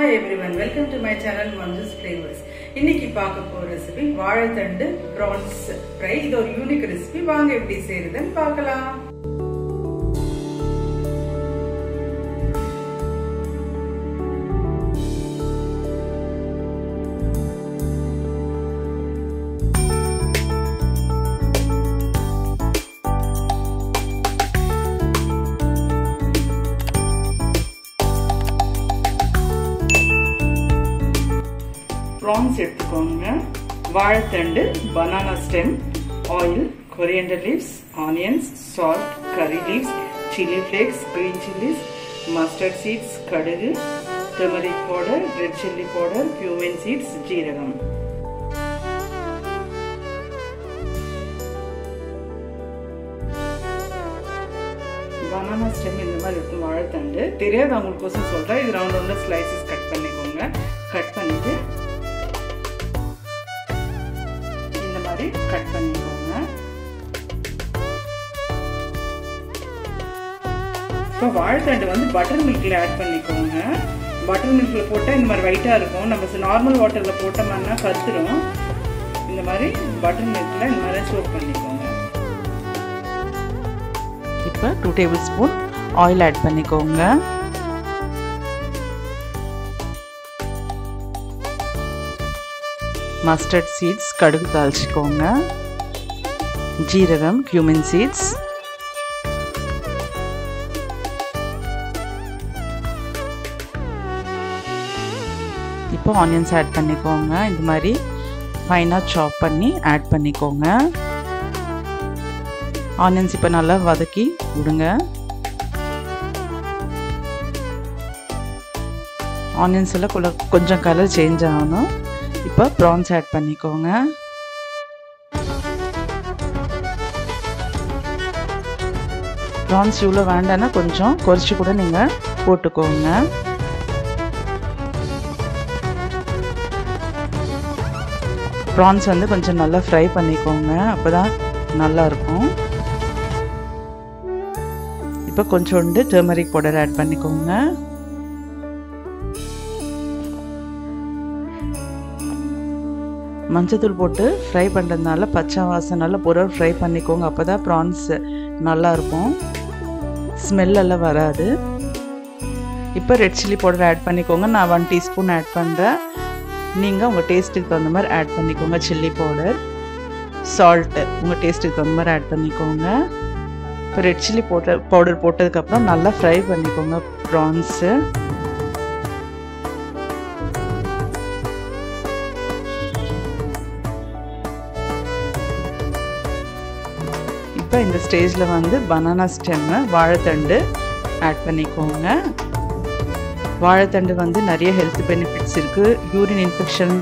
Hi everyone, welcome to my channel Manju's Flavors. இன்னைக்கு பார்க்க போற ரெசிபி வாழைத்தண்டு prawns fry. இது ஒரு யூனிக் ரெசிபி. வாங்க எப்படி செய்யறதுன்னு பார்க்கலாம். Prawns எடுத்துக்கோங்க, வாழைத்தண்டு, banana stem, oil, coriander leaves, onions, salt, curry leaves, chili flakes, green chilies, mustard seeds, கடுகு, turmeric powder, red chili powder, cumin seeds, ஜீரகம். banana stem இந்த மாதிரி இருக்கும் வாழைத்தண்டு. தெரியாதவங்களுக்கோசம் சொல்றேன். இது ரவுண்ட் ரவுண்டா ஸ்லைசஸ் கட் பண்ணிக்கோங்க. கட் பண்ணிட்டு கட் பண்ணிக்கோங்க. இப்போ வாழைத்தண்டு வந்து பட்டர் மில்க்ல ஆட் பண்ணிக்கோங்க. பட்டர் மில்க்ல போட்டா இந்த மாதிரி ஒயிட்டா இருக்கும். நம்ம நார்மல் வாட்டர்ல போட்டோம்னா கருத்துரும். இந்த மாதிரி பட்டர் மில்க்ல இந்த மாதிரி சோக் பண்ணிக்கோங்க. இப்போ 2 டேபிள்ஸ்பூன் ஆயில் ஆட் பண்ணிக்கோங்க. mustard seeds கடுகு தாளிச்சுக்கோங்க. ஜீரகம் cumin seeds, இப்போ ஆனியன்ஸ் ஆட் பண்ணிக்கோங்க. இந்த மாதிரி ஃபைனா சாப் பண்ணி ஆட் பண்ணிக்கோங்க. ஆனியன்ஸ் இப்போ நல்லா வதக்கி விடுங்க. ஆனியன்ஸ் எல்லாம் கொஞ்சம் கலர் சேஞ்ச் ஆகணும். இப்போ prawns ஆட் பண்ணிக்கோங்க. prawns இவ்வளோ வேண்டாம்னா கொஞ்சம் குறைச்சி கூட நீங்கள் போட்டுக்கோங்க. prawns வந்து கொஞ்சம் நல்லா ஃப்ரை பண்ணிக்கோங்க. அப்போ தான் நல்லாயிருக்கும். இப்போ கொஞ்சோண்டு டர்மரிக் பவுடர் ஆட் பண்ணிக்கோங்க. மஞ்சத்தூள் போட்டு ஃப்ரை பண்ணுறதுனால பச்சை வாசனால பொருள் ஃப்ரை பண்ணிக்கோங்க. அப்போ தான் ப்ரான்ஸ் நல்லாயிருக்கும், ஸ்மெல்லெல்லாம் வராது. இப்போ ரெட் சில்லி பவுடர் ஆட் பண்ணிக்கோங்க. நான் 1 டீஸ்பூன் ஆட் பண்ணுறேன். நீங்கள் உங்கள் டேஸ்ட்டுக்கு தகுந்த மாதிரி ஆட் பண்ணிக்கோங்க. சில்லி பவுடர், சால்ட்டு உங்கள் டேஸ்ட்டுக்கு தகுந்த மாதிரி ஆட் பண்ணிக்கோங்க. இப்போ ரெட் சில்லி பவுடர் போட்டதுக்கப்புறம் நல்லா ஃப்ரை பண்ணிக்கோங்க ப்ரான்ஸு. இப்போ இந்த ஸ்டேஜில் வந்து பனானா ஸ்டெம்மு, வாழைத்தண்டு ஆட் பண்ணிக்கோங்க. வாழைத்தண்டு வந்து நிறைய ஹெல்த் பெனிஃபிட்ஸ் இருக்குது. யூரின் இன்ஃபெக்ஷன்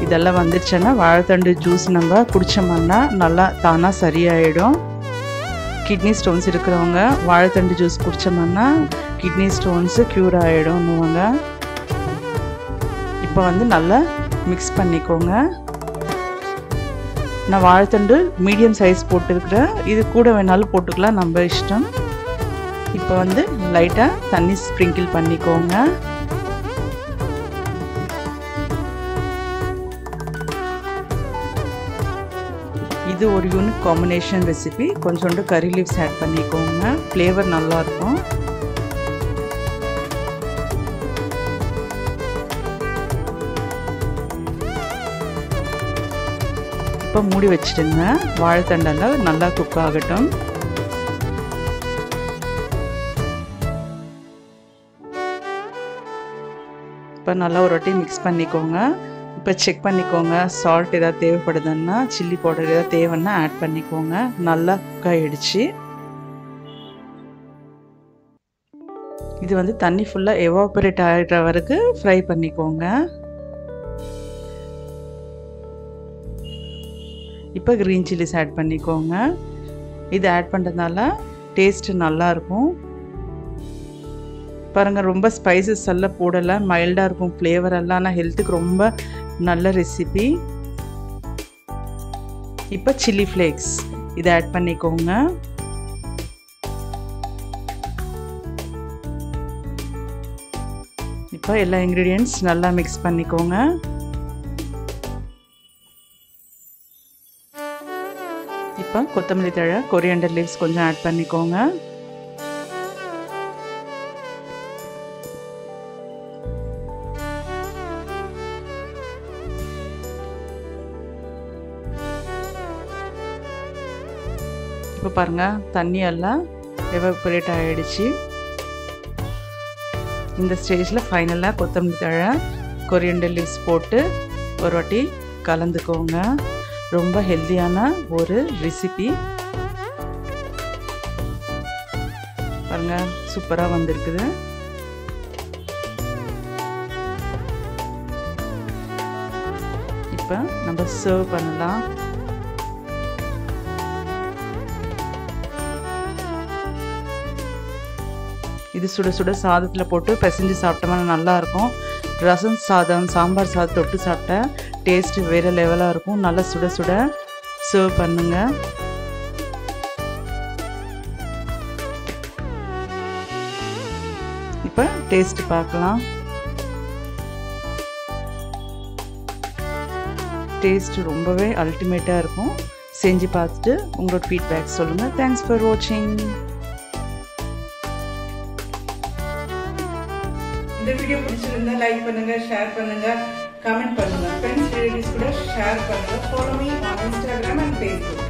இதெல்லாம் வந்துச்சுன்னா வாழைத்தண்டு ஜூஸ் நம்ம குடித்தோம்னா நல்லா தானாக சரியாயிடும். கிட்னி ஸ்டோன்ஸ் இருக்கிறவங்க வாழைத்தண்டு ஜூஸ் குடித்தோம்னா கிட்னி ஸ்டோன்ஸு க்யூர் ஆகிடும்னுவாங்க. இப்போ வந்து நல்லா மிக்ஸ் பண்ணிக்கோங்க. நான் வாழைத்தண்டு மீடியம் சைஸ் போட்டுருக்கிறேன். இது கூட வேணாலும் போட்டுக்கலாம், நம்ம இஷ்டம். இப்போ வந்து லைட்டாக தண்ணி ஸ்ப்ரிங்கிள் பண்ணிக்கோங்க. இது ஒரு யூனிக் காம்பினேஷன் ரெசிபி. கொஞ்சோண்டு கறி லீவ்ஸ் ஆட் பண்ணிக்கோங்க. ஃப்ளேவர் நல்லாயிருக்கும். இப்போ மூடி வச்சுடுங்க. வாழைத்தண்டெல்லாம் நல்லா குக் ஆகட்டும். இப்போ நல்லா ஒரு வாட்டி மிக்ஸ் பண்ணிக்கோங்க. இப்போ செக் பண்ணிக்கோங்க, சால்ட் ஏதாவது தேவைப்படுதுன்னா, சில்லி பவுடர் ஏதாவது தேவைன்னா ஆட் பண்ணிக்கோங்க. நல்லா குக் ஆகிடுச்சு. இது வந்து தண்ணி ஃபுல்லாக எவாபரேட் ஆகிடுற வரைக்கும் ஃப்ரை பண்ணிக்கோங்க. இப்போ க்ரீன் சில்லிஸ் ஆட் பண்ணிக்கோங்க. இது ஆட் பண்ணுறதுனால டேஸ்ட்டு நல்லாயிருக்கும். பாருங்கள், ரொம்ப ஸ்பைசஸ் எல்லாம் போடலை, மைல்டாக இருக்கும் ஃப்ளேவர் எல்லாம். ஆனால் ஹெல்த்துக்கு ரொம்ப நல்ல ரெசிபி. இப்போ சில்லி ஃப்ளேக்ஸ் இதை ஆட் பண்ணிக்கோங்க. இப்போ எல்லா இன்க்ரீடியன்ட்ஸ் நல்லா மிக்ஸ் பண்ணிக்கோங்க. இப்போ கொத்தமல்லி தழை, கொரியாண்டர் லீவ்ஸ் கொஞ்சம் ஆட் பண்ணிக்கோங்க. இப்போ பாருங்கள், தண்ணி எல்லாம் எவாபரேட் ஆகிடுச்சு. இந்த ஸ்டேஜில் ஃபைனலாக கொத்தமல்லி தழை, கொரியாண்டர் லீவ்ஸ் போட்டு ஒரு வாட்டி கலந்துக்கோங்க. ரொம்ப ஹெல்த்தியான ஒரு ரெசிபி. பாருங்கள், சூப்பராக வந்திருக்குது. இப்போ நம்ம சர்வ் பண்ணலாம். இது சுட சுட சாதத்தில் போட்டு பிசைஞ்சு சாப்பிட்டோம்னா நல்லாயிருக்கும். ரசம் சாதம், சாம்பார் சாதம் தொட்டு சாப்பிட்டா டேஸ்ட்டு வேறு லெவலாக இருக்கும். நல்லா சுட சுட சர்வ் பண்ணுங்க. இப்போ டேஸ்ட் பார்க்கலாம். டேஸ்ட் ரொம்பவே அல்டிமேட்டாக இருக்கும். செஞ்சு பார்த்துட்டு உங்களோட ஃபீட்பேக் சொல்லுங்கள். தேங்க்ஸ் ஃபார் வாட்சிங். இந்த வீடியோ பிடிச்சிருந்தா லைக் பண்ணுங்க, ஷேர் பண்ணுங்க, கமெண்ட் பண்ணுங்க. ஃப்ரெண்ட்ஸ் ரிலேட்டிவ்ஸ் கூட ஷேர் பண்ணுங்க. Follow me on Instagram and Facebook.